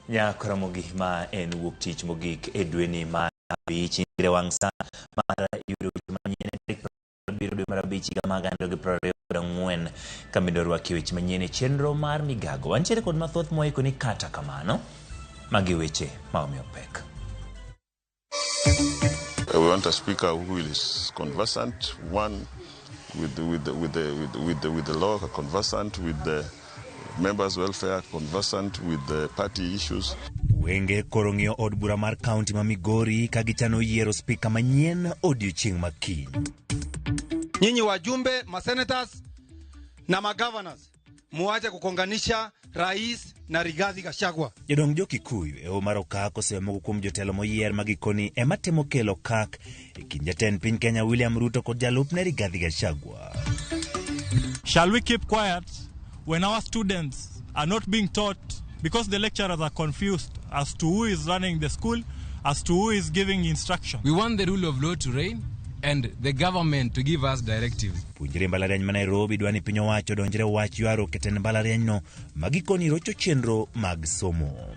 Nyakora mogik ma en wuok tich mogik e dwe ni ma abich nyire wang' sa mar yudo weche manyien biro dwe mar abich higa mag 2024 kamido rwaki weche manyien e chenro mar migago. Wantiere kod mathoth moiko ni kata kamano magi weche maomiyo pek. We want a speaker who is conversant, one with the law, conversant with the members' welfare, conversant with the party issues. Wenge korong'io od bura mar kaunti ma Migori kagichano yiero speaker manyien odiochieng' makiny. Nyinyi wajumbe, masenators na magovernors, muache kukonganisha rais na Rigathi Gachagua. Jodong Jo-Kikuyu e Omar Okak osemogo kuom jotelo moyier magikoni ema temo kelo kak e kind jatend piny Kenya William Ruto kod jalupne Rigathi Gachagua. Shall we keep quiet when our students are not being taught because the lecturers are confused as to who is running the school, as to who is giving instruction? We want the rule of law to reign and the government to give us directives. Puonjre mbalariany ma Nairobi dwani piny owacho donjre wach ywaro ketene mbalariany no magikoni rocho chenro mag somo.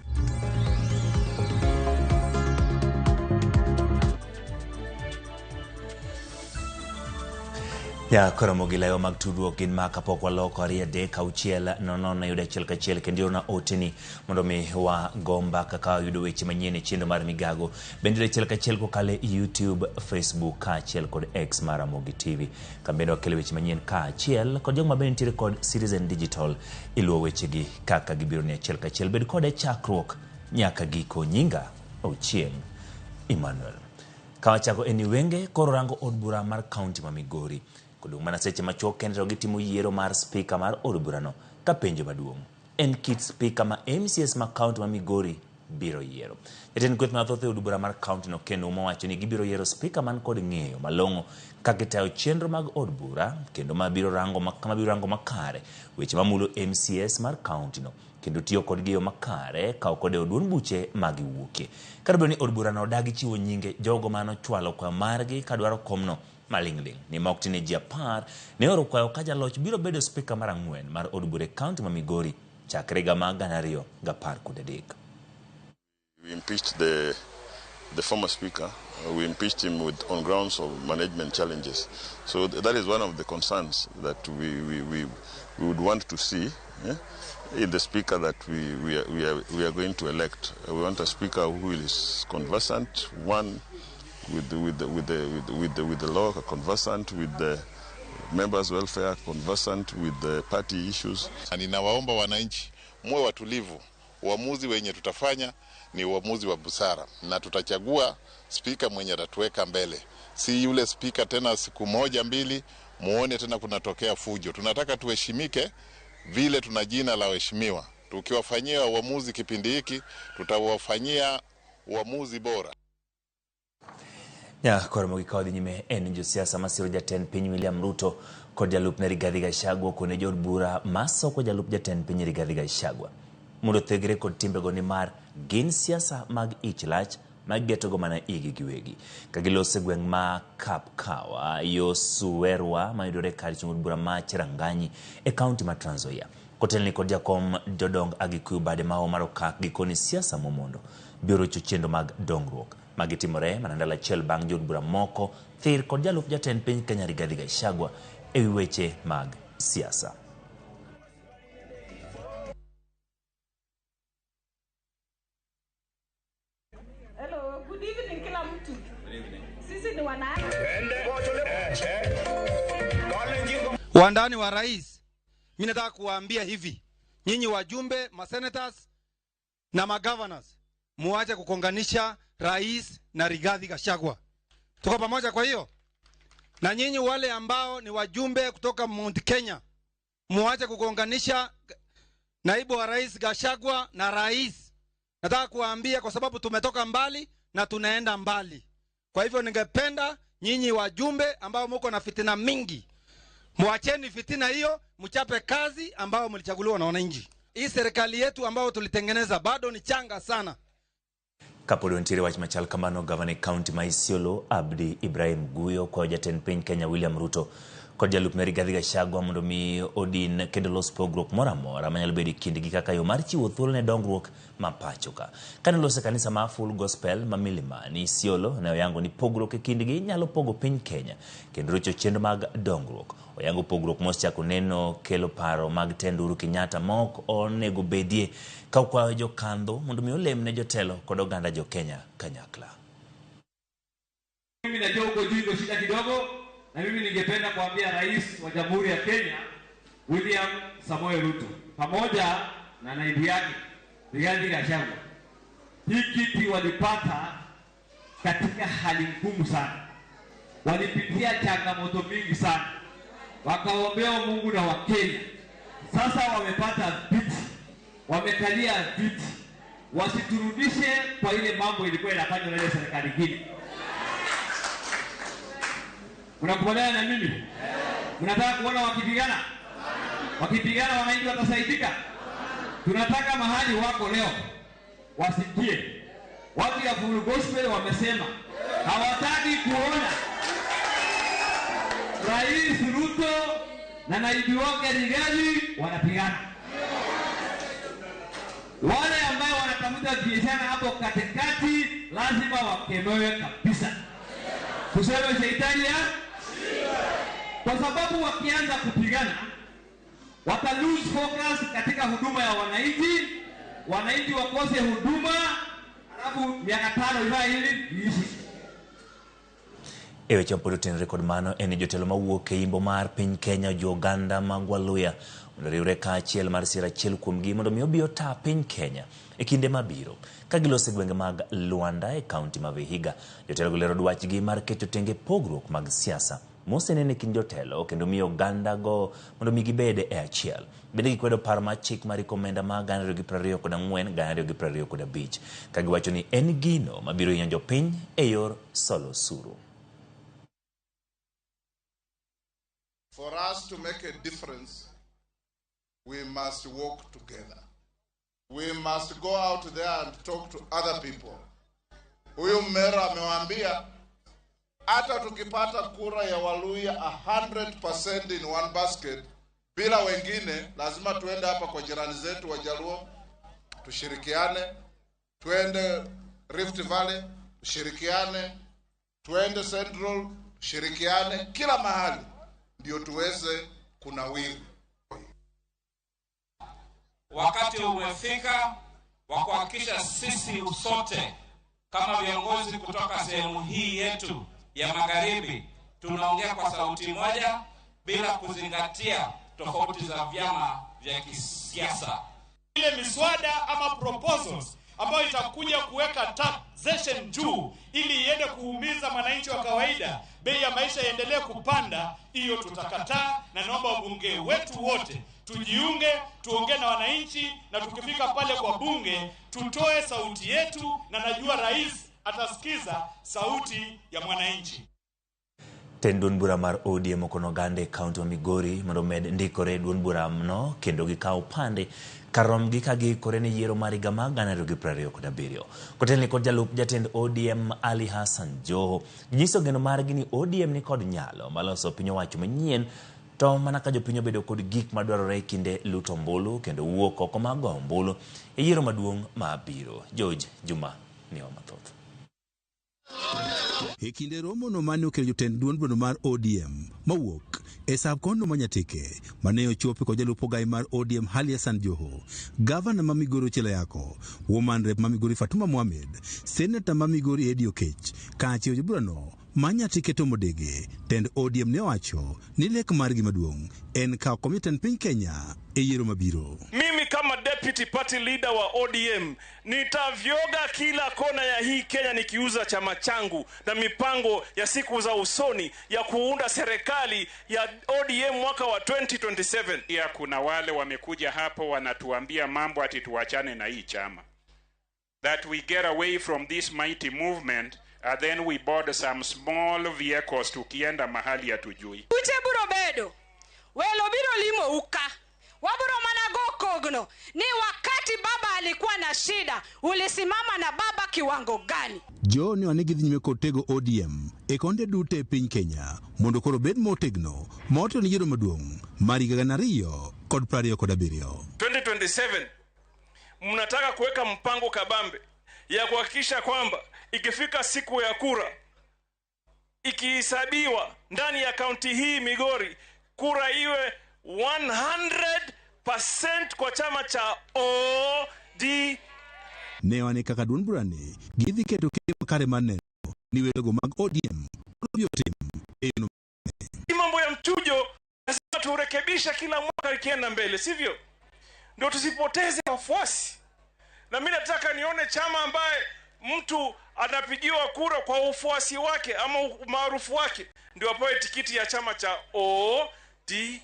Ya koromo gilayo mag tudruok gin ma kapok waloko 3-6 yudo achiel kachiel kendo na oteni mondo mi wa gomba kaka yudo weche manyien e chenro mar migago bende achiel kachiel kokale YouTube, Facebook kaachiel kod X mar Ramogi TV. Kambendo kele weche manyien kaachiel kod joma bende nitiere kod Citizen Digital iluwo weche gi kaka gibiro ni achiel kachiel bed kod chakruok nyaka giko. Nyinga Ochieng Emmanuel. Kawachako eni wenge koro rango od bura mar kaunti ma Migori. Kudung mana seche machuok kendo gitimo yiero mar speaker mar od burano ka penjo maduong' en kit speaker ma MCS ma kaunti ma Migori biro yiero. Jatend kweth mathoth e od bura mar kaunti no kendo mowacho ni gibiro yiero speaker man kod ng'eyo malong'o ka gitayo chenro mag od bura kendo mabiro rango makare weche mamulo MCS mar kaunti no kendo tiyo kod giyo makare ka okode oduon buche magiwuokie. Kadobro ni od bura no dagi chiwo nyinge jogo mano chwalo kwa margi kadwaro komno malingling ni moktine ji 10 ne oro kwayo ka jaloch biro bedo speaker mar 4 mar od bura kaunti ma Migori chakre higa mag 2013. We impeached the former speaker. We impeached him on grounds of management challenges. So that is one of the concerns that we would want to see in the speaker that we are going to elect. We want a speaker who is conversant, one with the law, conversant with the members' welfare, conversant with the party issues. Na ninawaomba wananchi muwe watulivu. Uamuzi wenye tutafanya ni uamuzi wa busara na tutachagua speaker mwenye atatuweka mbele. Si yule speaker tena siku moja mbili muone tena kunatokea fujo. Tunataka tuheshimike vile tuna jina la waheshimiwa. Tukiwafanyia uamuzi kipindi hiki tutawafanyia uamuzi bora. Ya koromo gikawdhi nyime en josiasa masiro jatend piny William Ruto kod jalupne Rigathi Gachagua kone jod bura masoko jalup jatend piny Rigathi Gachagua mondo thegre kod timbego ni mar gin siasa mag ich lach magetogo mana igi giwegi kagilose gweng' ma Kapkawa yo Suwerwa mayudore kar chung od bura ma Cheranganyi e kaunti ma Trans Nzoia. Kotelni kod jakom jodong Agikuyu bade ma Omar Okak gikoni siasa momondo biro chenro mag dongruok magitimore manandala chiel bang' jod bura moko thir kod jalup jatend piny Kenya Rigathi Gachagua e weche mag siasa. Hello, good evening kila mtu. Good evening. Sisi ni wanani? Wandani wa rais, mimi nataka kuwaambia hivi. Nyinyi wajumbe, masenators na magovernors, muache kukonganisha rais na Rigathi Gachagua. Tuko pamoja kwa hiyo? Na nyinyi wale ambao ni wajumbe kutoka Mount Kenya, muache kukonganisha naibu wa rais Gachagua na rais. Nataka kuwaambia kwa sababu tumetoka mbali na tunaenda mbali. Kwa hivyo ningependa nyinyi wajumbe ambao mko na fitina mingi, muacheni fitina hiyo, mchape kazi ambao mlichaguliwa na wananchi. Hii serikali yetu ambao tulitengeneza bado ni changa sana. Kapodo ntiri wach machal kamano Governor County ma Isiolo Abdi Ibrahim Guyo kwa jatend piny Kenya William Ruto kod jalup ne Rigathi Gachagua mondo mi odin kendo los pogruok moro amora manyalo bedo kindgi kaka yo mar chiwo thuolo ne dongruok ma pacho ka. Kane lose kanisa ma Full Gospel ma Milimani Isiolo ne oyango ni pogruok e kindgi nyalo pogo piny Kenya kendo rocho chenro mag dongruok. Oyango pogruok mosechako neno kelo paro mag tend Uhuru Kenyatta mok onego bedie ka okwayo jokandho mondo mi olem ne jotelo kod oganda jo Kenya kanyakla. Mimi najua uko juu shida kidogo, na mimi ningependa kuambia Rais wa Jamhuri ya Kenya William Samoei Ruto pamoja na naibu yake Rigathi Gachagua, hii kiti walipata katika hali ngumu sana, walipitia changamoto mingi sana, wakaombea Mungu na Wakenya. Sasa wamepata viti, wamekalia viti, wasiturudishe kwa ile mambo ilikuwa inafanywa na ile serikali nyingine. Unakubaliana na mimi? Unataka kuona wakipigana? Wakipigana wananchi watasaidika? Tunataka mahali wako leo wasikie. Watu ya Full Gospel wamesema hawataki kuona Rais Ruto na naibu wake Rigathi wanapigana. Wale ambao wanatafuta biashara hapo katikati lazima wakemewe kabisa. Tuseme shetani ya? Kwa sababu wakianza kupigana wata lose focus katika huduma ya wananchi, wananchi wakose huduma, alafu miaka 5 iva hili ishi. Ewe champodo tenre kod mano eni jotelo mawuok e imbo mar piny Kenya jo Uganda magwaluya riwre kaachiel mar sira achiel kuomgi mondo mi obi ota piny Kenya e kinde mabiro ka gilose gwenge mag Luanda e kaunti ma Vihiga. Jotelo golero dwachgi mar keto tenge pogruok mag siasa mosenene kind jotelo kendo miyo Uganda go mondo mi gibede e achiel. Bende gikwedo paro mar chik mar komenda mag 2024-2025 ka giwacho ni en gino mabiro hinyo jopiny e yor solo suru. For us to make a difference, we must work together. We must go out there and talk to other people. Huyu Mera amewaambia hata tukipata kura ya Waluya 100% in one basket bila wengine, lazima tuende hapa kwa jirani zetu wa Jaluo tushirikiane, tuende Rift Valley tushirikiane, tuende Central tushirikiane, kila mahali ndio tuweze kunawiri. Wakati umefika wa kuhakikisha sisi sote kama viongozi kutoka sehemu hii yetu ya magharibi tunaongea kwa sauti moja bila kuzingatia tofauti za vyama vya kisiasa. Ile miswada ama proposals ambayo itakuja kuweka taxation juu ili iende kuumiza mwananchi wa kawaida, bei ya maisha iendelee kupanda, hiyo tutakataa, na naomba wabunge wetu wote tujiunge, tuongee na wananchi, na tukifika pale kwa bunge tutoe sauti yetu, na najua rais atasikiza sauti ya mwananchi. Tendun bura mar ODM kono gande kaunti wa Migori mondo med ndikore duon bura mno kendo gikaw pande karom gi ka giikore ne yiero mar higa mag 2027. Kotelni kod jalup jatend ODM Ali Hassan Joho nyiso geno margi ni ODM ni kod nyalo maloso piny owacho manyien, to mana ka jopiny obedo kod gik madwarore e kinde luto ombulu kendo wuok oko mag goyo ombulu e yiero maduong' mabiro. George Juma ni mathoth. E kinde romo no mane okelo jotend duond bura mar ODM mawuok e sabkono manyatike mane ochope kod jalup ogai mar ODM Ali Hassan Joho, gavana ma Migori Chelayako, woman rep ma Migori Fatuma Mohamed, senator ma Migori Eddie Okech, kaachiel joburano manyatike to modege. Tend ODM ne owacho ni lek margi maduong' en kawo komiten piny Kenya e yiero mabiro. Mimi kama deputy party leader wa ODM nitavyoga kila kona ya hii Kenya nikiuza chama changu na mipango ya siku za usoni ya kuunda serikali ya ODM mwaka wa 2027. Ya kuna wale wamekuja hapo wanatuambia mambo ati tuachane na hii chama. That we get away from this mighty movement and then we board some small vehicles tukienda mahali ya tujui. Uche buro bedo. Welo biro limo uka. Waburo manago kogno. Ni wakati baba alikuwa na na shida, ulisimama na baba kiwango gani? Jo ne wanigi dhi nyime kod tego ODM e konde duto e piny Kenya mondo koro bed motegno moto ni yiero maduong' mar higa 2027. 2027 mnataka kuweka mpango kabambe ya kuhakikisha kwamba ikifika siku ya kura, ikihesabiwa ndani ya kaunti hii Migori, kura iwe 100% kwa chama cha ODM. Ne wane kaka duond burani gidhi keto kema kare maneno ni wego mag ODM yotim eno. Mambo ya mchujo lazima turekebisha kila mwaka ikienda mbele, sivyo? Ndio tusipoteze wafuasi. Na mimi nataka nione chama ambaye mtu anapigiwa kura kwa ufuasi wake ama maarufu wake ndio apewe tikiti ya chama cha ODM.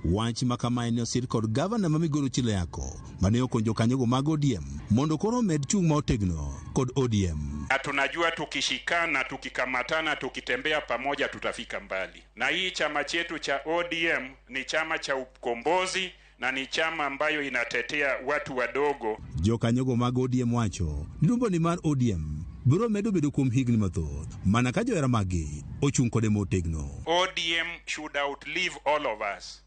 Wach makama en osir kod gavana ma Migori Chilo Yako mane okonjo kanyogo mag ODM mondo koro med chung' motegno kod ODM. Na tunajua tukishikana, tukikamatana, tukitembea pamoja tutafika mbali. Na hii chama chetu cha ODM ni chama cha ukombozi na ni chama ambayo inatetea watu wadogo. Jo kanyogo mag ODM wacho luongo ni mar ODM biro medo bedo kuom higni mathoth mana ka johera magi ochung' kode motegno. ODM should outlive all of us.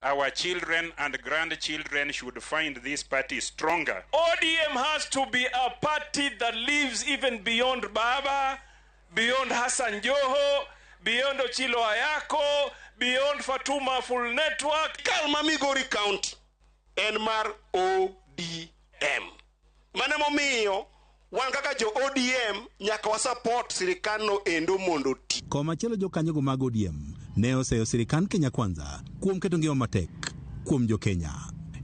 Our children and grandchildren should find this party stronger. ODM has to be a party that lives even beyond Baba, beyond Hassan Joho, beyond Ochilo Ayako, beyond Fatuma Full Network. Kalma Migori County en mar ODM. Mane momiyo wan kaka jo ODM nyaka wa support sirikal no endo mondo ti. Komachielo jo kanyogo mag ODM ne oseyo sirikal Kenya Kwanza kuom keto ngima matek kuom jo Kenya.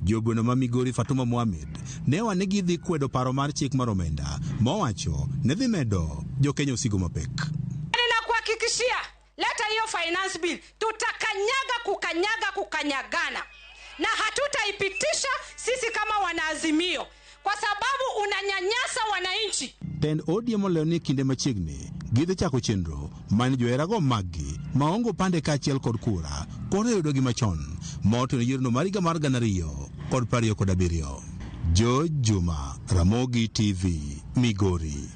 Jogweno ma Migori Fatuma Mohamed ne wane gidhi kwedo paro mar chik mar omenda mowacho ne dhi medo jo Kenya osigo mapek. Ninakuhakikishia leta hiyo finance bill, kukanyagana na hatutaipitisha sisi kama wanaazimio kwa sababu unanyanyasa wananchi. Tend ODM oleo ni kinde machiegni gidhi chako chenro mane joherago magi maongo pande kaachiel kod kura koro yudo gima chon moto ni yierno mar higa mar 2027. Jo Juma, Ramogi TV, Migori.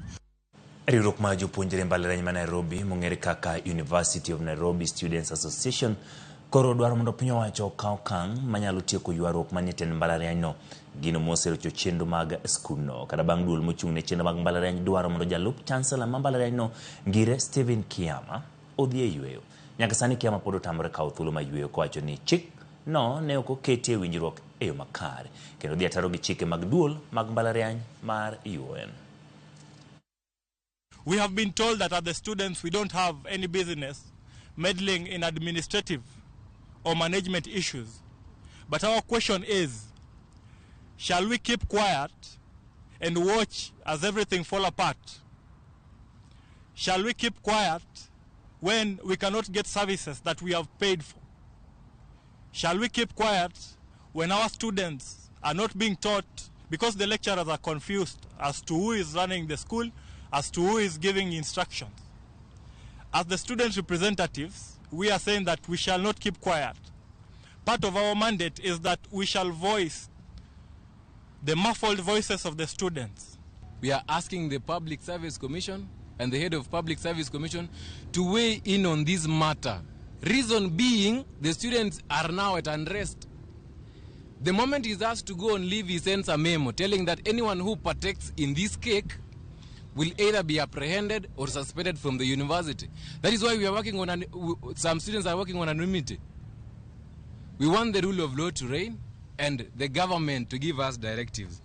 Riwruok mar jopuonjre mbalariany ma Nairobi mong'ere kaka University of Nairobi Students Association koro dwaro mondo piny owacho okaw okang' manyalo tieko ywaruok manie tend mbalarianyno. Gino moserocho chenro mag skundno kata bang' duol mochung' ne chenro mag mbalariany dwaro mondo jalup chancellor ma mbalarianyno Ngire Stephen Kiama odhi e yweyo. Nyaka sani Kiama pod otamore kawo thuolo ma yweyo kowacho ni chik no ne ok oketi e winjruok e yo makare kendo dhi ataro gi chike mag duol mag mbalariany mar UN. We have been told that as the students we don't have any business meddling in administrative or management issues. But our question is, shall we keep quiet and watch as everything fall apart? Shall we keep quiet when we cannot get services that we have paid for? Shall we keep quiet when our students are not being taught because the lecturers are confused as to who is running the school, as to who is giving instructions? As the student representatives, we are saying that we shall not keep quiet. Part of our mandate is that we shall voice the muffled voices of the students. We are asking the Public Service Commission and the head of Public Service Commission to weigh in on this matter. Reason being, the students are now at unrest. The moment he's asked to go on leave, he sends a memo telling that anyone who partakes in this cake will either be apprehended or suspended from the university. That is why we are working on, some students are working on anonymity. We want the rule of law to reign and the government to give us directives.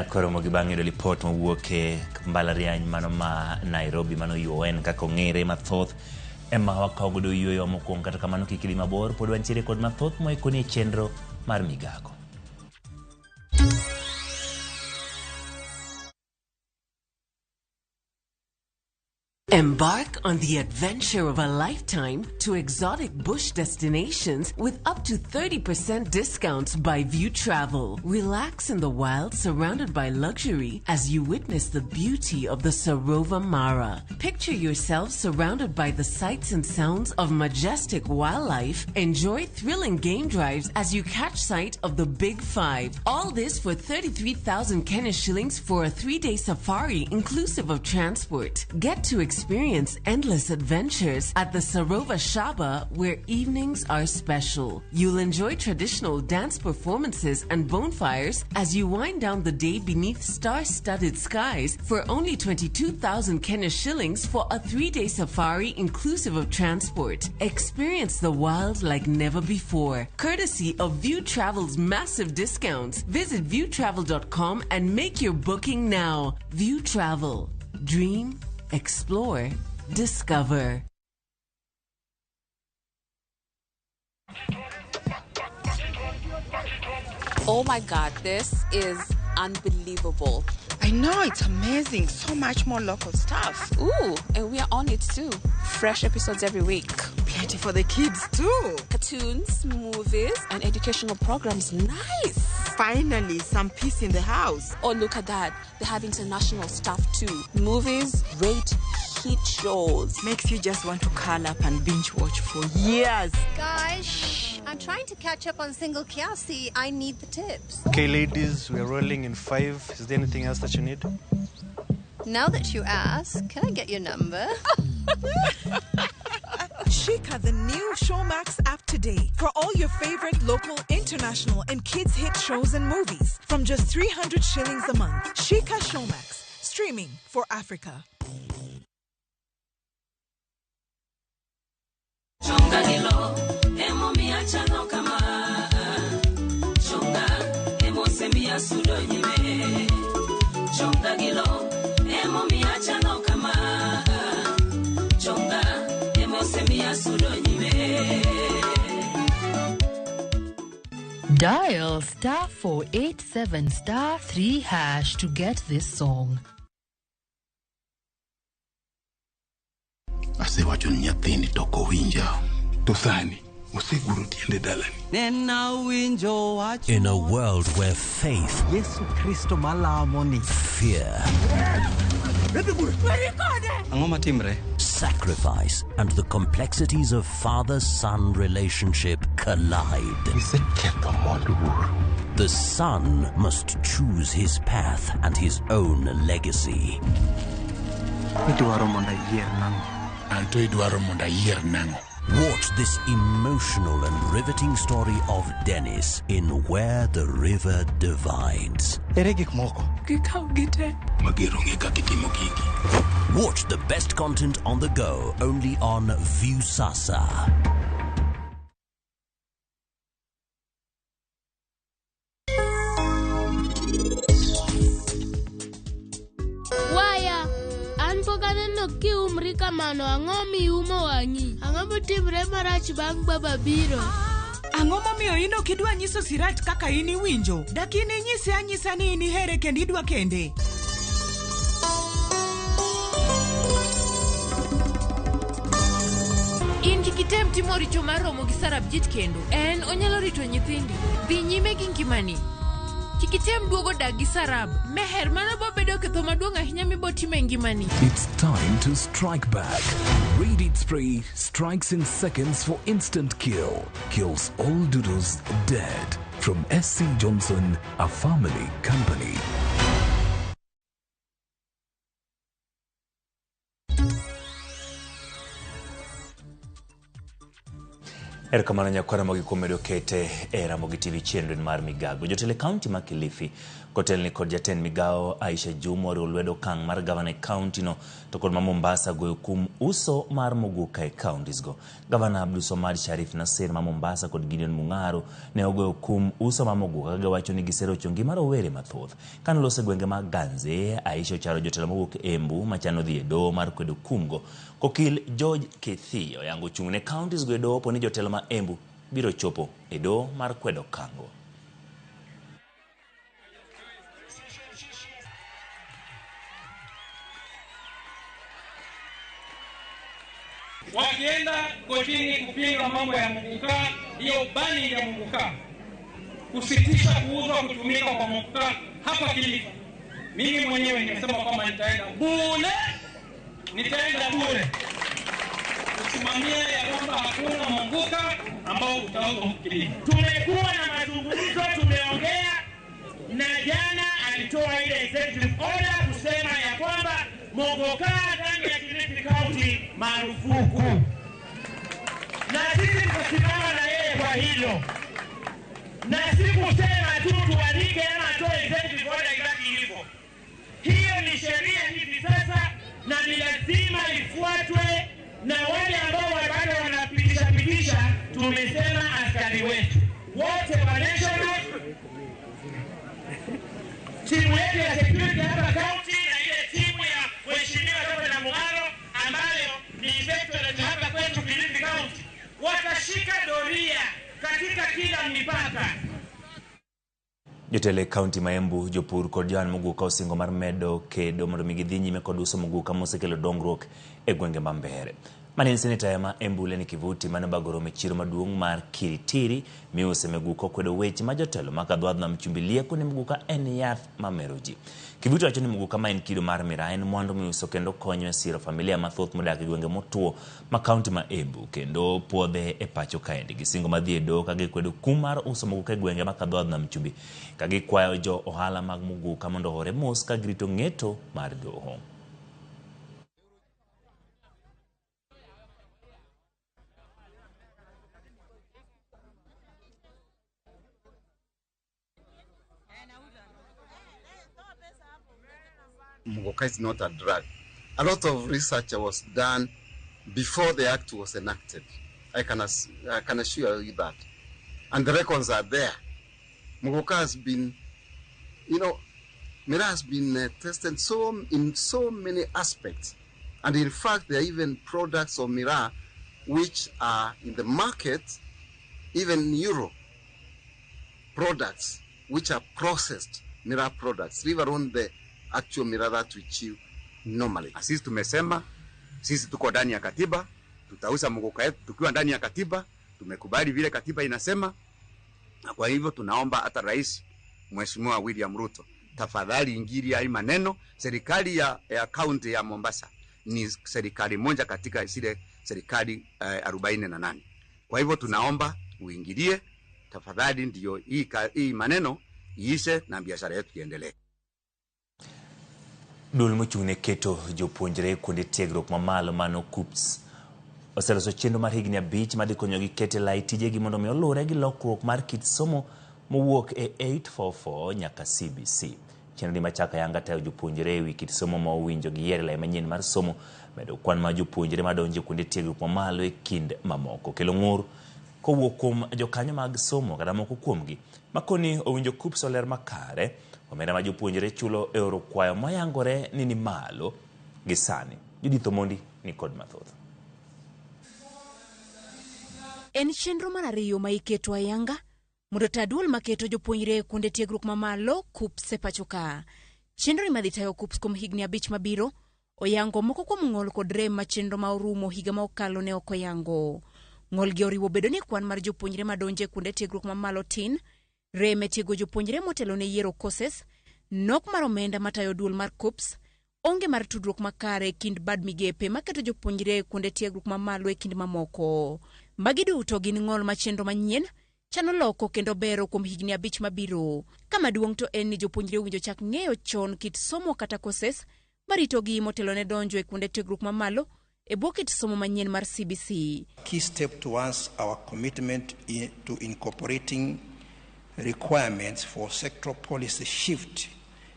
Koro mogibang'e do report mawuok e mbalariany mano ma Nairobi mano UN kaka ong'ere mathoth ema wakawo godo yweyo mokwongo kata kamano kik idhi mabor pod wantiere kod mathoth moikoni e chenro mar migago. Embark on the adventure of a lifetime to exotic bush destinations with up to 30% discounts by View Travel. Relax in the wild surrounded by luxury as you witness the beauty of the Sarova Mara. Picture yourself surrounded by the sights and sounds of majestic wildlife. Enjoy thrilling game drives as you catch sight of the Big Five. All this for 33,000 Kenya shillings for a 3-day safari inclusive of transport. Get to experience endless adventures at the Sarova Shaba, where evenings are special. You'll enjoy traditional dance performances and bonfires as you wind down the day beneath star-studded skies for only 22,000 Kenya shillings for a 3-day safari inclusive of transport. Experience the wild like never before, courtesy of View Travel's massive discounts. Visit viewtravel.com and make your booking now. View Travel. Dream, explore, discover. Oh my God, this is unbelievable. I know, it's amazing. So much more local stuff. Ooh, and we are on it too. Fresh episodes every week. Plenty for the kids too. Cartoons, movies, and educational programs. Nice. Finally, some peace in the house. Oh, look at that. They have international stuff too. Movies, great hit shows. Makes you just want to curl up and binge watch for years. Guys, shh. I'm trying to catch up on single Kiasi. I need the tips. Okay, ladies, we're rolling in 5. Is there anything else that you need? Now that you ask, can I get your number? Shika, the new Showmax app today for all your favorite local, international, and kids hit shows and movies from just 300 shillings a month. Shika Showmax, streaming for Africa. Dial *487*3# to get this song. Asewacho nyathini toko winja to sani oseguro tiende dalani. In a world where faith, fear, sacrifice, and the complexities of father-son relationship collide. The son must choose his path and his own legacy. Watch this emotional and riveting story of Dennis in Where the River Divides. Watch the best content on the go, only on Viusasa. No ki umri kamano ang'o miumo wang'i ang'o motimre marach bang' baba biro ang'o momiyo ino kidwa nyiso Sirat kaka ini winjo dakini nyise anyisa ni ini here kendi idwa kende in kikitem timo richo mar romo gi Sarabjit kendo en onyalo rito nyithindi dhi nyime gi ngimani kikitem duogo dagi Sarab meher mano bobedo ketho maduong' ahinya mibotime ngimani. It's time to strike back. Read Spray strikes in seconds for instant kill. Kills all doodles dead. From SC Johnson, a family company. Erokamano nyakwara mogi kumedo kete era mogi TV chenro mar migago. Jotele county ma Kilifi kotelni kod jatend migao Aisha Juma olwedo kang mar governor county no to kod Mombasa goyo kum uso mar moguka e counties go. Governor Abdul Somad Sharif Nasir ma Mombasa kod Gideon Mungaro ne ogoyo kum uso mar moguka ga wacho ni gisero chongi mar owere mathoth. Kan lose gwenge mag Ganze Aisha charo jotelo mowuok Embu machano dhi e do mar kwedo kumgo. Kokil George Kithio yango chung'ne counties go e do poni jotelo ma Embu biro chopo e do mar kwedo kango. wakienda kotini kupinga mambo ya muguka, hiyo bani ya muguka, kusitisha kuuzwa kutumika kwa muguka hapa Kilifi. Mimi mwenyewe nimesema kwamba nitaenda bure kusimamia ya kwamba hakuna muguka ambao utauzwa Kilifi. Tumekuwa na mazungumzo, tumeongea, na jana alitoa ile executive order kusema ya kwamba muguka ndani ya Kilifi County marufuku, na sisi tukasimama na yeye kwa hilo, na sikusema tu tuandike ama atoe executive order ibaki hivyo. Hiyo ni sheria hivi sasa na ni lazima ifuatwe, na wale ambao bado wanapitisha tumesema askari wetu wote wa national timu yetu ya security hapa county na ile timu ya mheshimiwa Dr. Mung'aro ambayo ni inspectorate hapa kwetu Kilifi County watashika doria katika kila mipaka. Jotele County Maembu jopur kod jan muguka osingo mar medo kedo mondo migidhi nyime kod uso muguka mosekelo dongruok e gwenge mambere. Manen seneta ema Embule ni kivuti mane bagoro mechiro maduong' mar Kiritiri miuse meguka kwedo weche ma jotelo makadwadh na mchumbilia kune muguka en yath mameroji. Kivuti wacho ni muguka ma en kido mar miraa en mwandu miuso kendo konyo e siro familia mathoth modak e gwenge motuo ma County ma Embu kendo puodhe e pacho kaendi. Gisingo madhi e doho ka gikwedo kum mar uso muguka e gwenge makadwadh na mchumbi ka gikwayo jo ohala mag muguka mondo hore mos ka girito ng'eto mar doho. Muguka is not a drug. A lot of research was done before the act was enacted. I can assure you that. And the records are there. Muguka has been, miraa has been tested in so many aspects. And in fact, there are even products of miraa which are in the market, even Euro products, which are processed miraa products, leave alone the actual miraa that we chew normally. Sisi tumesema, sisi tuko ndani ya katiba, tutauza muguka yetu tukiwa ndani ya katiba, tumekubali vile katiba inasema. Na kwa hivyo tunaomba hata Rais Mheshimiwa William Ruto, tafadhali ingiri ya maneno. Serikali ya kaunti ya Mombasa ni serikali moja katika zile serikali 48. Kwa hivyo tunaomba uingilie tafadhali, ndio hii maneno iishe na biashara yetu iendelee. Dul mochune keto jopuonjre kuonde tiegruok mamalo mano KUPPS oseloso chenro mar higni 5 madhi konyogi kete lai tijegi mondo mi olure gi lokruok mar kit somo mowuok e 844 nyaka CBC. Chenro ni machaka yanga tayo jopuonjre e wi kit somo ma owinjo gi yiero lai manyien mar somo, medo kwan ma jopuonjre madonjo kuonde tiegruok mamalo e kind mamoko, kelo ng'ur kowuok kuom jokanyo mag somo kata moko kuomgi makoni owinjo KUPPS oler makare omenda ma jopuonjre chulo e oro kwayo mayangore ni malo gi sani. Judith Omondi ni kod mathoth. En chenro mar ariyo ma iketo ayanga mondo taduol maketo jopuonjre kuonde tiegruok mamalo KUPPS e pacho ka. Chenro ni madhi tayo KUPPS kuom higni 5 mabiro oyango moko kuom ng'ol kod rem ma chenro ma orumo higa ma okalo ne ok oyango. Ng'ol gi oriwo bedo ni kwan mar jopuonjre madonje kuonde tiegruok mamalo tin, rem e tiego jopuonjre motelo ne yiero courses, nok mar omenda matayo duol mar KUPPS, onge mar tudruok makare kind bad migepe maketo jopuonjre kuonde tiegruok mamalo e kind mamoko. Magi duto gin ng'ol ma chenro manyien chano loko kendo bero kuom higni 5 mabiro. Kama duong' to en ni jopuonjre winjo chak ng'eyo chon kit somo kata courses maritogi motelo ne donjo e kuonde tiegruok mamalo e bwo kit somo manyien mar CBC. Key step towards our commitment to incorporating requirements for sectoral policy shift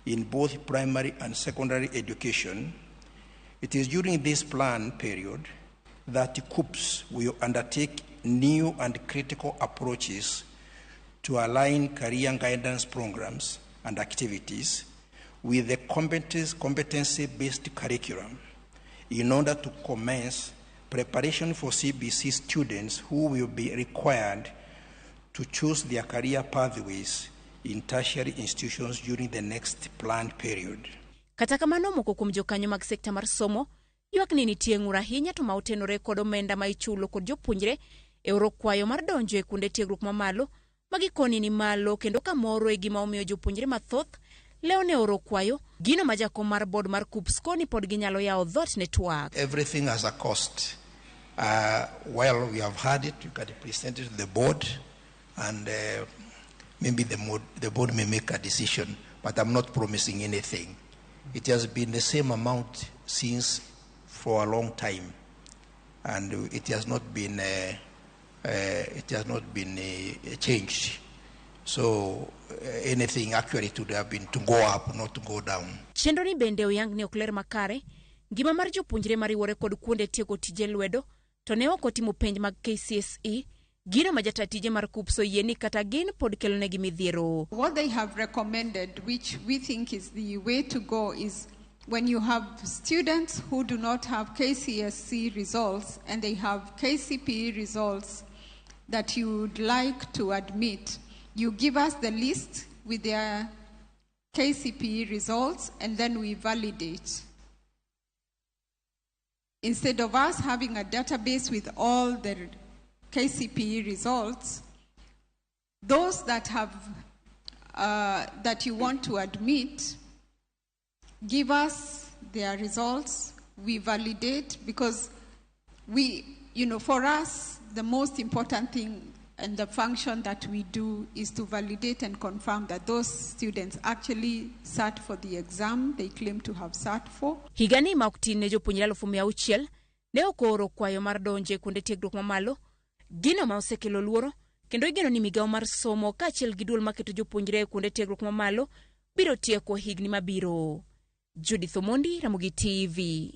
in both primary and secondary education. It is during this plan period that KUPPS will undertake new and critical approaches to align career guidance programs and activities with the competency-based curriculum in order to commence preparation for CBC students who will be required to choose their career pathways in tertiary institutions during the next planned period. Kata kamano moko kuom jokanyo mag sekta mar somo ywak ni nitie ng'ur ahinya to ma otenore kod omenda ma ichulo kod jopuonjre e oro kwayo mar donjo e kuonde tiegruok mamalo magikoni ni malo, kendo kamoro e gima omiyo jopuonjre mathoth leone oro kwayo gino ma jakom mar board mar KUPPS koni pod ginyalo yawo dhot network. Everything has a cost. Well, we have had it. You can present it to the board, and maybe the board may make a decision, but I'm not promising anything. It has been the same amount since for a long time, and it has not been changed. So anything actually to have been to go up, not to go down. Chenro ni bende oyang ni okler makare ngima mar jopuonjre mariwore kod kuonde tiego tije lwedo to ne ok otimo penj mag KCSE gino ma jatatije mar KUPPS oyieni kata gin pod kelonegi midhiero. What they have recommended, which we think is the way to go, is when you have students who do not have KCSE results and they have KCPE results that you would like to admit, you give us the list with their KCPE results and then we validate. Instead of us having a database with all the KCPE results, those that have that you want to admit, give us their results, we validate, because we, for us, the most important thing and the function that we do is to validate and confirm that those students actually sat for the exam they claim to have sat for. Higani ma oktin ne jopuonjre 600,000 ne okoro kwayo mar donje kuonde tiegruok mamalo, gino ma osekelo luoro, kendo igeno ni migawo mar somo kaachiel gi duol maketo jopuonjre kuonde tiegruok mamalo biro tieko higni mabiro. Judith Omondi, Ramogi TV.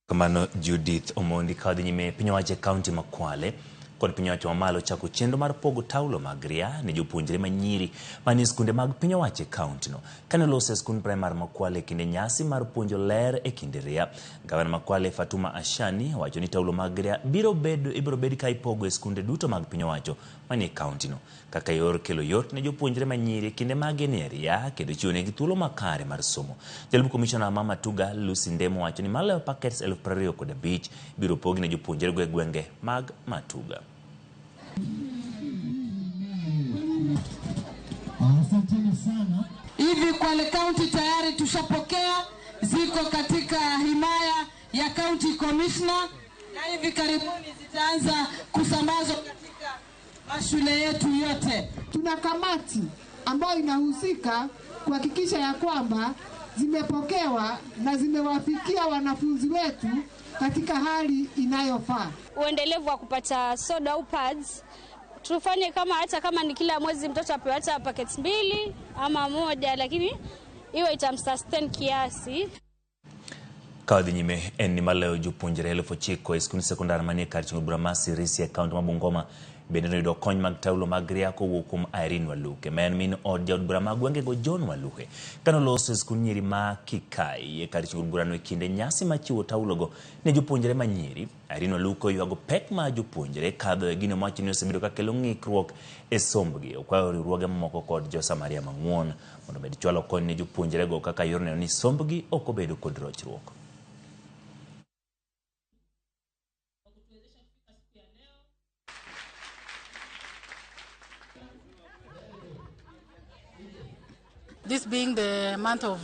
Kamano Judith Omondi kadhi nyime piny owacho kaunti ma Kwale kod piny owacho mamalo chako chenro mar pogo taulo mag ria ne jopuonjre manyiri manie skunde mag piny owacho kaunti no. Kane olose skund primar ma Kwale kinde nyasi mar puonjo ler e kinde ria, gavana ma Kwale Fatuma Ashani wacho ni taulo mag ria ibiro bedi ka ipogo e skunde duto mag piny owacho manie kaunti no kaka yor kelo yot ne jopuonjre manyiri kinde mag nie ria kendo chiwo negi thuolo makare mar somo. Jalup komishona Mama Tuga Lucy Ndemo wacho ni maloyo packets 25,000 biro pogi ne jopuonjre go e gwenge mag Matuga. Asanteni sana. Hivi Kwale County tayari tushapokea, ziko katika himaya ya County Commissioner na hivi karibuni zitaanza kusambazwa katika mashule yetu yote. Tuna kamati ambayo inahusika kuhakikisha ya kwamba zimepokewa na zimewafikia wanafunzi wetu katika hali inayofaa. Uendelevu wa kupata soda au pads, tufanye hata kama ni kila mwezi mtoto apewe hata packets 2 ama 1, lakini iwe itamsustain kiasi. Kadhi nyime ni maleo jopuonjre 9,000 e skund sekondar manie kar Chung'o Bramasi Risi account ma Bungoma bende noyudo kony mag taulo mag ria kowuok kuom Irene Waluke men min od jaod bura mag gwenge go John Waluke kano loso skund nyiri ma Kikai e kar Chung'o Burano e kinde nyasi machiwo taulo go ne jopuonjre manyiri. Irene Waluke yuago pek ma jopuonjre kadho e gino mawacho ni osebedo ka kelo ng'ikruok e sombgi. Okwayo riwruoge mamoko kod Jo Samaria Mang'won mondo med chwalo kony ne jopuonjre go kaka yor neno ni sombgi ok obedo kod rochruok. This being the month of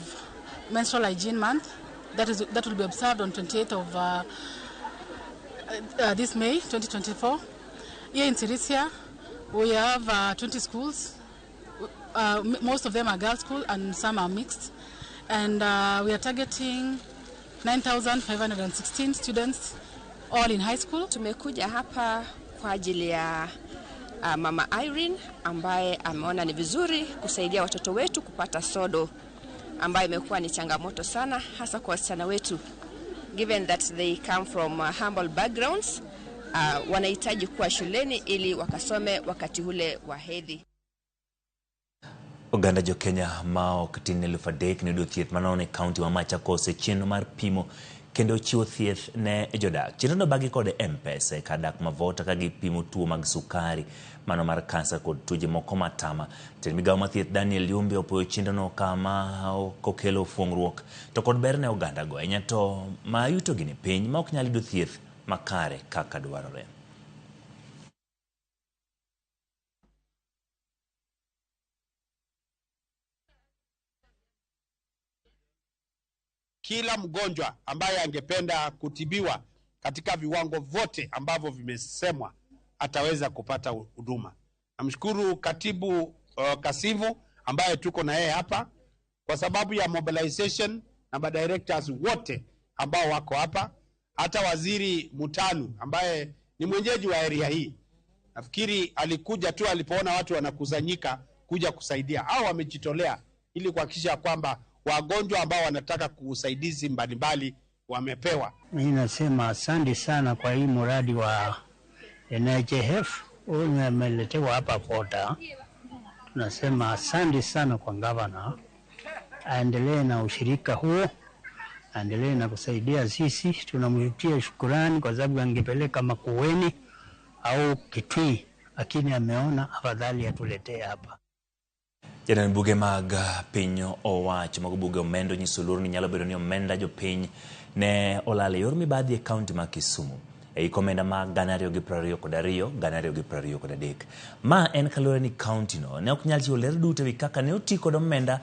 menstrual hygiene month, that will be observed on 28th of this May 2024. Here in Sirisia, we have 20 schools. Most of them are girls' school and some are mixed. And we are targeting 9,516 students, all in high school. Tumekuja hapa kwa ajili ya Mama Irene ambaye ameona ni vizuri kusaidia watoto wetu kupata sodo ambayo imekuwa ni changamoto sana hasa kwa wasichana wetu, given that they come from humble backgrounds. Wanahitaji kuwa shuleni ili wakasome wakati ule wa hedhi. Oganda jo Kenya ma ok tin 3,000 ne do thieth manone kaunti ma Machakos e chenro mar pimo kendo chiwo thieth ne jodak. Chenrono bagi kod M-Pesa kadak mavota ka gipimo tuo mag sukari, mano mar kansa kod tuoche moko matama. Jatend migawo mar thieth Daniel Yumbi opoyo chenrono kama kokelo fuong'ruok to kod ber ne oganda go ahinya to ma yuto gi ni piny ma ok nyal yudo thieth makare kaka dwarore. Kila mgonjwa ambaye angependa kutibiwa katika viwango vote ambavyo vimesemwa ataweza kupata huduma. Namshukuru katibu Kasivu ambaye tuko na yeye hapa kwa sababu ya mobilization na madirectors wote ambao wako hapa, hata waziri Mutanu ambaye ni mwenyeji wa area hii. Nafikiri alikuja tu alipoona watu wanakusanyika kuja kusaidia, au wamejitolea ili kuhakikisha kwamba wagonjwa ambao wanataka kusaidizi mbalimbali wamepewa. Mimi nasema asante sana kwa hii mradi wa NHIF umeletewa hapa Pota. Tunasema asante sana kwa gavana, aendelee na ushirika huo, aendelee na kusaidia sisi. Tunamrudishia shukrani kwa sababu angepeleka Makueni au Kitui, lakini ameona afadhali atuletee hapa. Jatend buge mag piny owacho mag buge omendo nyiso luor ni nyalo bedo ni omenda jopiny ne olal e yor mibadhi e kaunti ma Kisumu ei komenda mag 2022 2023. Ma en kaluwore ni kaunti no ne ok nyal chiwo ler duto ewi kaka ne oti kod omenda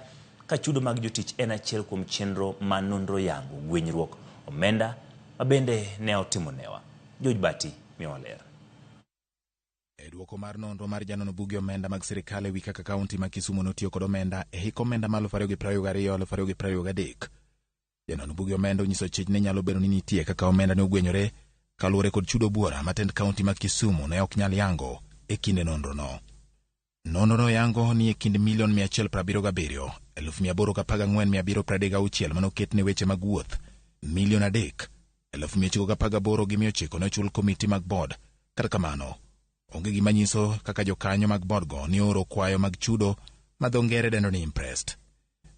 ka chudo mag jotich en achiel kuom chenro ma nonro yango gwenyruok omenda ma bende ne otimo newa. George Bati miyowa ler. Duoko mar nonro mar janono buge omenda mag sirikal ewi kaka kaunti ma Kisumu notiyo kod omenda e hik omenda ma 2022-2023. Janono buge omenda onyiso chich ne nyalo bedo ni nitie kaka omenda ne ogwenyore kaluwore kod chudo buora matend kaunti ma Kisumu ne ok nyal yango e kinde nonrono. Nonrono yango ni e kind $177,814,736 manoket ne weche mag wuoth, $3,918,919 ne ochul komiti mag board. Kata kamano, onge gima nyiso kaka jokanyo mag boardgo ni oro kwayo mag chudo ma dho ngere dendo ni impressed.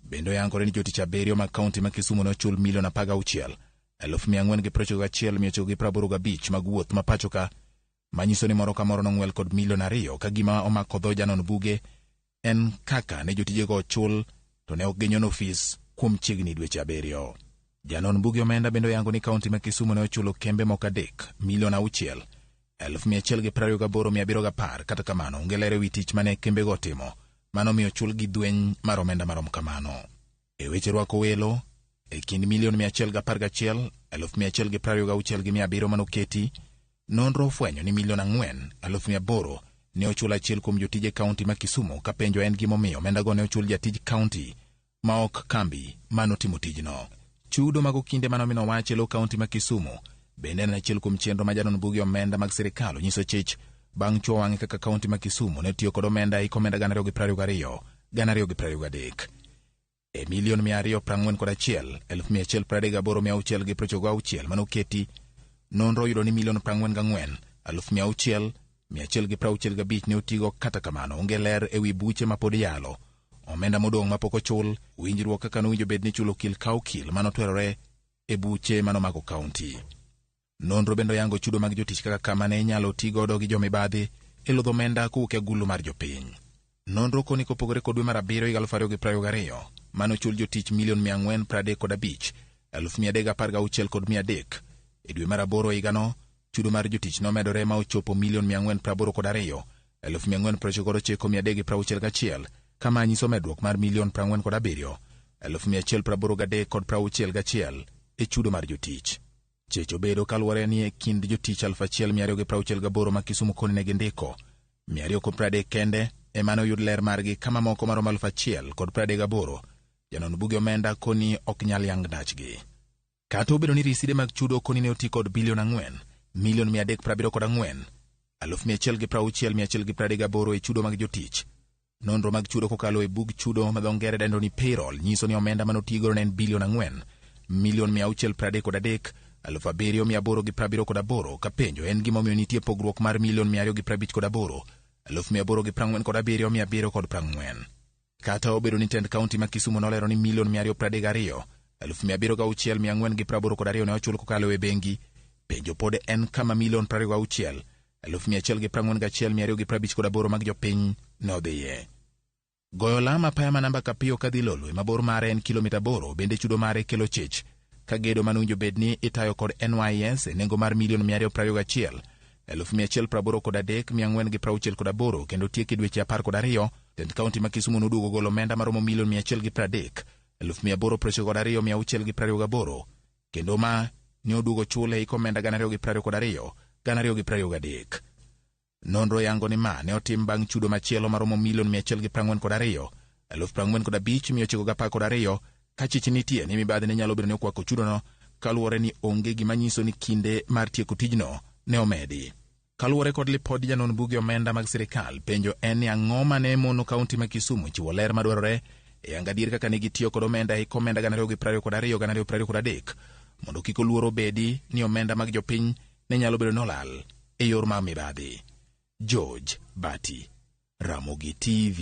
Bendo yangore ni jotich 7 mag kaunti ma Kisumu ne ochul $16,491,985 mag wuoth ma pachoka, manyiso ni moro ka moro nong'wel kod $2,000,000 ka gima omako dho janon buge en kaka ne jotijego ochul to ne ok ginyono ofis kuom chiegni dweche 7. Janon buge omenda bendo yango ni kaunti ma Kisumu ne ochulo kembe moko 3 $6,128,710. Kata kamano onge ler ewi tich mane kembego timo mano miyo chul gi dweny mar omenda marom kamano. E weche rwako welo, e kind $111,126,700 manoketi, nonro ofwenyo ni $4,800,000 ne ochul achiel kuom jotije kaunti ma Kisumu ka penjo en gimomiyo omendago ne ochul jatij kaunti ma ok kambi manotimo tijno. Chudo mag okinde manomino wach e lo kaunti ma Kisumu bende en achiel kuom chenro ma janono buge omenda mag sirikal onyiso chich bang' chuo wang'e kaka kaunti ma Kisumu ne tiyo kod omenda e komenda 2022-2023. E $1,241,138,696 manoketi, nonro yudo ni $44,600,665 ne otigo. Kata kamano onge ler ewi buche ma pod yalo, omenda modong' mapok ochul, winjruok kaka nowinjo bed ni chulo kil ka okil manotwerore e buche manomako kaunti. Nonro bendo yango chudo mag jotich kaka kama ne inyalo ti godo gi jomibadhi e lodho omenda kowuok e agulu mar jopiny. Nonro koni kopogore kod dwe mar 7 2022 manochul jotich $1,435,316,300. E dwe mar 8 higano, chudo mar jotich nomedore ma ochopo $1,482,499,361, kama nyiso medruok mar $47,183,161 e chudo mar jotich. Checho bedo kaluwore ni e kind jotich 1,268 ma Kisumu koni ne gindiko, 230 kende emane oyud ler margi, kama moko maromo 1,038 janon buge omenda koni ok nyal yang dachgi. Kata obedo ni riside mag chudo koni ne oti kod $4,374,164,168 e chudo mag jotich. Nonro mag chudo kokalo e bug chudo ma dho ngere dendo ni payroll nyiso ni omenda manotigo ne en $4,683,778 ka penjo en gimomiyo nitie pogruok mar $1,258,847,740. Kata obedo ni tend kaunti ma Kisumu nolero ni $1,232,000 706,482 ne ochul kokalo e bengi. Penjo pod en kama milion 26,141,258 mag jopiny ne odhiye. Goyo lama apaya ma namba Kapiyo kadhi Lolwe mabor mare en kilomita 8 bende chudo mare kelo chich, ka gedo manowinjo bed ni itayo kod NYS e nengo mar milion 221,183,468 kendo tieki dweche 12. Tend kaunti ma Kisumu noduogo golo omenda maromo milion 130,192,628 kendo ma ne oduogo chule iko omenda 222,223. Nonro yango ni ma ne otim bang' chudo machielo maromo milion 142,045,912 ka chich nitie ni mibadhi ne nyalo bedo ni okwako chudono, kaluwore ni onge gima nyiso ni kinde mar tieko tijno ne omedi. Kaluwore kod lipod janon buge omenda mag sirikal, penjo en ni ang'o mane mono kaunti ma Kisumu chiwo ler madwarore e angadier kaka ne gitiyo kod omenda iko omenda 222,223 mondo kik luoro bedi ni omenda mag jopiny ne nyalo bedo nolal e yor mar mibadhi. George Bati, Ramogi TV.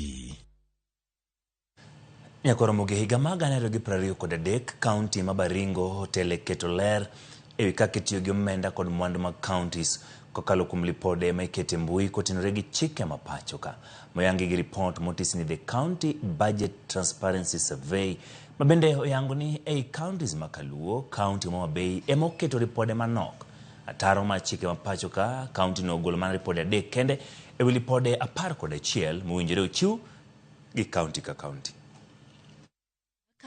Nyakoromogi higa mag 2023, kaunti ma Baringo otele keto ler ewi kaka itiyo gi omenda kod mwandu mag counties kokalo kuom lipode ma ikete mbui kotenore gi chike ma pacho ka. Moyangi gi report motis ni The County Budget Transparency Survey ma bende oyango ni ei counties ma Kaluo, county ma Homabay ema oketo ripode manok. Ataro mar chike ma pacho ka, county no ogolo mana ripode 3 kende ewi lipode 11 mowinjore ochiw gi county ka county.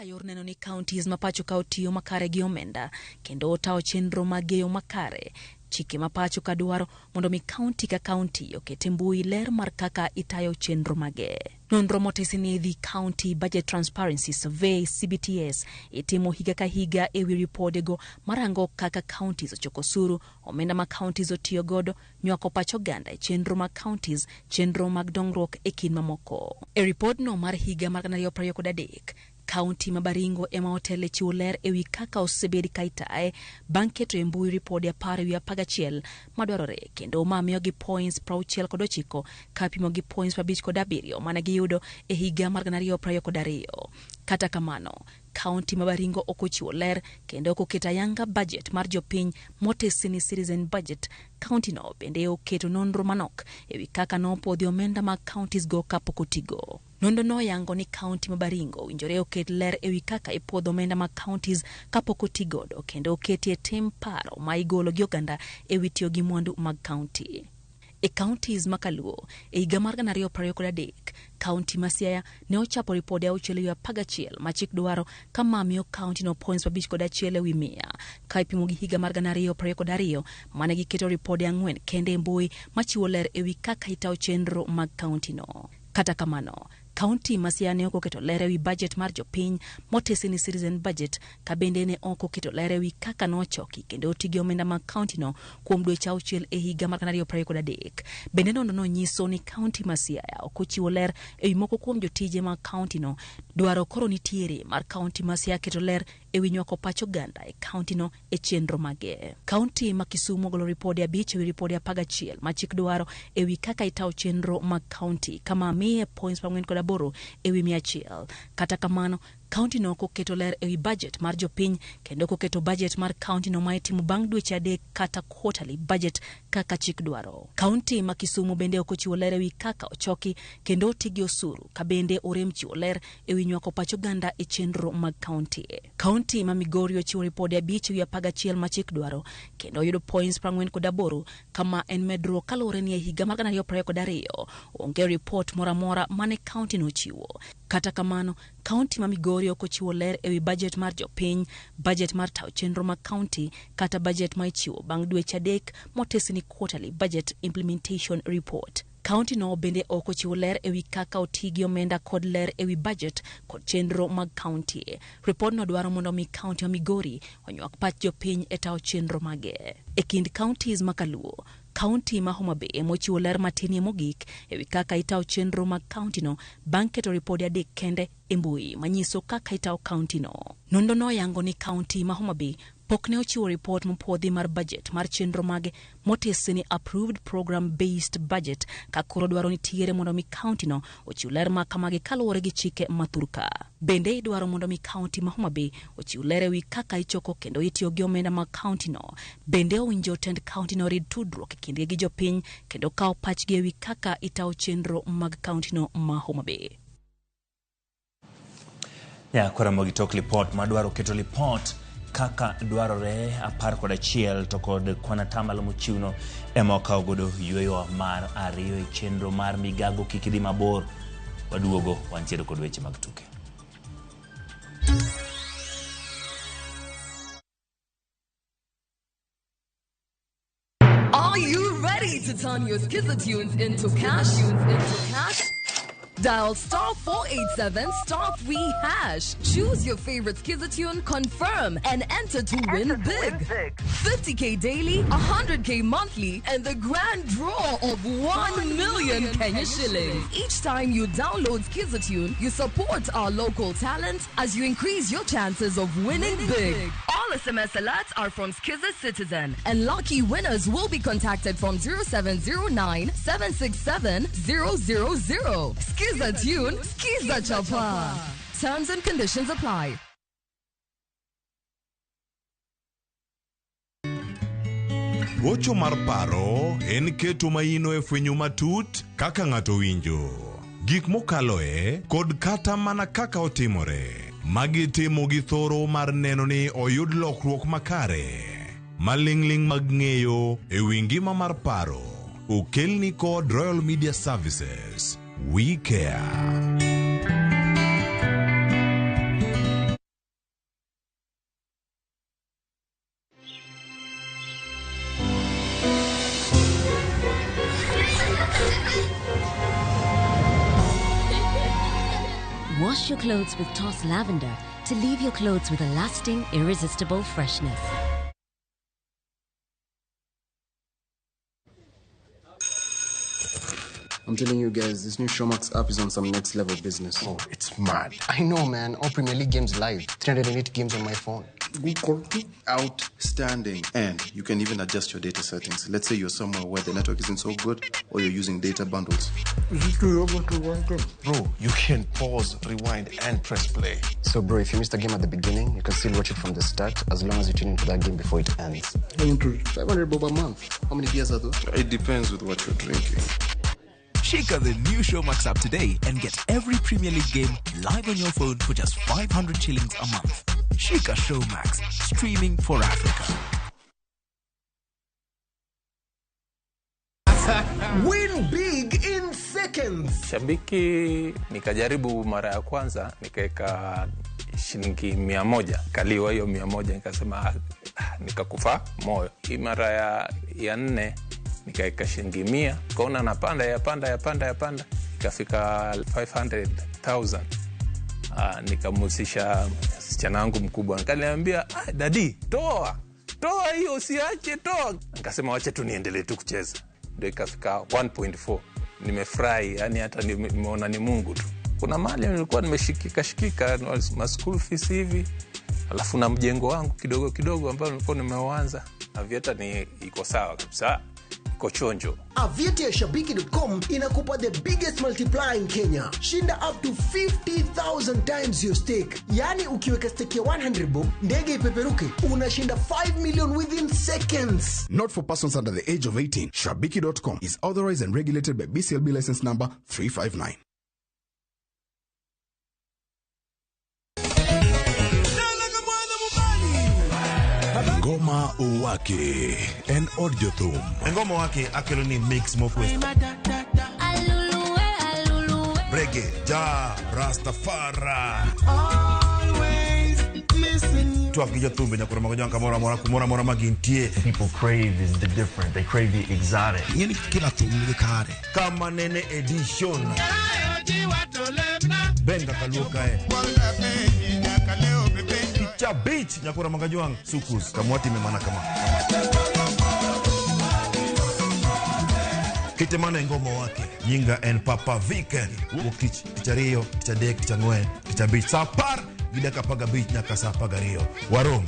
Yor neno ni counties ma pacho ka otiyo makare gi omenda kendo otawo chenro mageyo makare. Chike ma pacho ka dwaro mondo mi county ka county okete mbui ler mar kaka itayo chenro mage. Nonro motisi ni The County Budget Transparency Survey CBTS itimo higa ka higa ewi ripodego marango kaka counties ochoko osuru, omenda ma counties otiyo godo, nywako pacho ganda e chenro ma counties, chenro mag dongruok e kind mamoko. E ripod no mar higa mar 2023, County ma Baringo ema otele chiwo ler ewi kaka osebedi ka itaye bang' keto e mbui ripode 10 madwarore kendo mamiyo gi points 69 kapimo gi points 57 mane giyudo e higa mar 2022. Kata kamano, County ma Baringo okochiwo ler kendo okoketa yanga budget mar jopiny motesi ni citizen budget. County no bende oketo nonro manok ewi kaka nopodhi omenda mag counties go kapok otigo. Nondo no yango ni county ma Baringo winjore oket ler ewi kaka ipodho omenda mag counties kapok otigodo kendo oketie tim paro ma igolo gi oganda ewi tiyo gi mwandu mag county. E counties ma Kaluo, e higa mar 2023, county ma Siaya ne ochapo ripode 611 ma chik dwaro kama miyo county no points 51 ewi 100 ka ipimo gi higa mar 2022 mane giketo ripode 4 kende e mbui machiwo ler ewi kaka itawo chenro mag county no. Kata kamano, county ma Siaya ne oketo ler ewi budget mar jopiny motesi ni citizen budget ka bende ne oketo ler ewi kaka nochoki kendo otigi omenda mag county no kuom dweche 6 e higa mar 2023. Bende no nyiso ni county ma Siaya okochiwo ler ewi moko kuom jotije mag county no. Dwaro koro nitiere mar county ma Siaya keto ler ewi nywako pacho ganda e county no e chenro mage. County ma Kisumu ogolo ripode 5 ewi ripode 11 ma chik dwaro ewi kaka itawo chenro mag county kama miye points 48 ewi 100. Kata kamano, county no koketo ler ewi budget mar jopiny kendo koketo budget mar county no maitimo bang' dweche 3 kata quarterly budget kaka chik dwaro. County ma Kisumu bende okochiwo ler ewi kaka ochoki kendo otigi osuru ka bende orem chiwo ler ewi nywako pacho ganda e chenro mag county. County ma Migori ochiwo ripode 5 ewi 11 ma chik dwaro kendo oyudo points 48 kama en medro kaluwore ni e higa mar 2022 onge report moramora mane county no chiwo. Kata kamano, county ma Migori okochiwo ler ewi budget mar jopiny, budget mar tawo chenro mag county kata budget ma ichiwo bang' dweche 3 motesi ni quarterly budget implementation report. County no bende okochiwo ler ewi kaka otigi omenda kod ler ewi budget kod chenro mag county. Report no dwaro mondo mi county ma Migori onywak pach jopiny e tawo chenro mage. E kind counties ma Kaluo, county ma Homabay mochiwo ler matinie mogik ewi kaka itawo chenro mag county no bang' keto ripode 3 kende e mbui manyiso kaka itawo county no. Nondo no yango ni county ma Homabay pokne ochiwo report mopodhi mar budget mar chenro mage motesi ni approved program based budget ka koro dwaro ni tiere mondo mi county no ochiw ler ma kamagi kaluwore gi chike mathurka. Bende dwaro mondo mi county ma Homa Bay ochiw ler wi kaka ichoko kendo itiyo gi omenda ma county no. Bende owinjo tend county no rid tudruok kindgi gi jopiny kendo kawo pachgi ewi kaka itawo chenro mag county no ma Homa Bay. Ya kora mogi tok report madwaro keto report kaka dwarore 11 to kod kwana tamalo mochiwno ema okawo godo yweyo mar ariyo e chenro mar migago kikidhi mabor. Waduogo wantiere kod weche mag tuke. Are you ready to turn your Skiza tunes into cash? Dial *487 *3#. Choose your favorite Skiza tune, confirm, and enter to win big. 50k daily, 100k monthly, and the grand draw of 1 million Kenya shillings. Each time you download Skiza tune, you support our local talent as you increase your chances of winning big. All SMS alerts are from Skiza Citizen, and lucky winners will be contacted from 0709 767 000. Skiza tune, Skiza chapa. Terms and conditions apply. Gocho mar paro en keto maino e fwenyo matut kaka ng'ato winjo. Gik mokaloe kod kata mana kaka otimore. Magi timo gi thoro mar neno ni oyud lokruok makare. Malingling mag ng'eyo e wi ngima mar paro. Okelni kod Royal Media Services. We care. Wash your clothes with Toss Lavender to leave your clothes with a lasting, irresistible freshness. I'm telling you guys, this new Showmax app is on some next level business. Oh, it's mad. I know, man. All Premier League games live. 308 games on my phone. Good quality. Outstanding. And you can even adjust your data settings. Let's say you're somewhere where the network isn't so good or you're using data bundles. Bro, you can pause, rewind, and press play. So, bro, if you missed a game at the beginning, you can still watch it from the start as long as you tune into that game before it ends. 500 bob a month. How many beers are those? It depends with what you're drinking. Check out the new Showmax app today and get every Premier League game live on your phone for just 500 shillings a month. Shika Showmax, streaming for Africa. Win big in seconds. Shabiki nikajaribu mara ya kwanza nikaeka shilingi 100. Kaliwa hiyo 100 nikasema nikakufa moyo. Hii mara ya 4 nikaeka shilingi 100. Kaona napanda yapanda ikafika 500,000. Nikamusisha msichana wangu mkubwa. Nikaniambia, "Daddy, toa hiyo usiache toa." Nikasema wacha tu niendelee tu kucheza. Ndio ikafika 1.4. Nimefurahi, yani hata nimeona ni Mungu tu. Kuna mali nilikuwa nimeshikika ma school fees hivi. Alafu na mjengo wangu kidogo ambao nilikuwa nimeanza. Na vieta ni iko sawa kabisa. Kochonjo. Avieta ya Shabiki.com inakupa the biggest multiplier in Kenya. Shinda up to 50,000 times your stake. Yani ukiweka stake ya 100 bob, ndege ipeperuke, unashinda 5 million within seconds. Not for persons under the age of 18. Shabiki.com is authorized and regulated by BCLB license number 359. Ngoma Uwake and Audiothum. Ngoma Uwake akiloni mix mofwest. Brege, ja, Rastafari. Always missing. Tuafikia tumbe na kuna magonjwa kamora magintie. People crave is the different. They crave the exotic. Yeni kila tumbe kare. Kama nene edition. Benga kaluka Cha beach nyakura magajwang sukus kamwati memana kama Kitemana ngoma wake Yinga and Papa Weekend Wukich Kichario Kichadek Kichangwen Kichabich Sapar Gida kapaga beach nyaka sapaga Rio Warom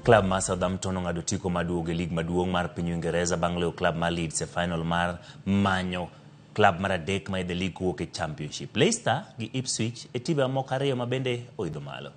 Club mar Southampton ong'ado tiko maduogo e lig maduong' mar piny Uingereza bang' loyo club mar Leeds e final mar manyo club mar adek ma idhe lig wuok e Championship. Leicester gi Ipswich e timbe mamoko ariyo ma bende oidho malo.